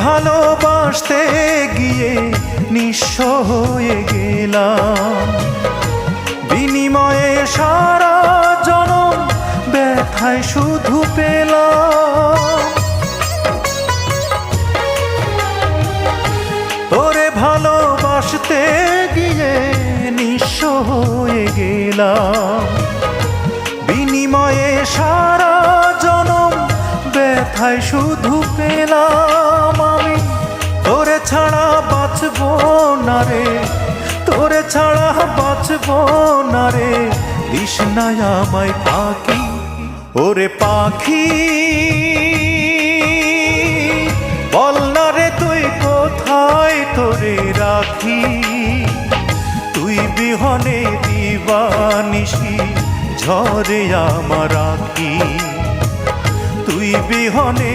ভালোবাসতে গিয়ে নিঃস্ব হয়ে গেলাম, বিনিময়ে সারা জনম ব্যথায় শুধু পেলাম। তোরে ভালোবাসতে গিয়ে নিঃস্ব হয়ে গেলাম, বিনিময়ে সারা জনম ব্যথায় শুধু পেলাম। আমি তোরে ছাড়া বাঁচব না রে, তোরে ছাড়া বাঁচব না রে, দিস না আমায় পাখি। ওরে পাখি বল না রে তুই কোথায় তোরে রাখি, তুই বিহনে দিবানিশি ঝরে আমার আঁখি, তুই বিহনে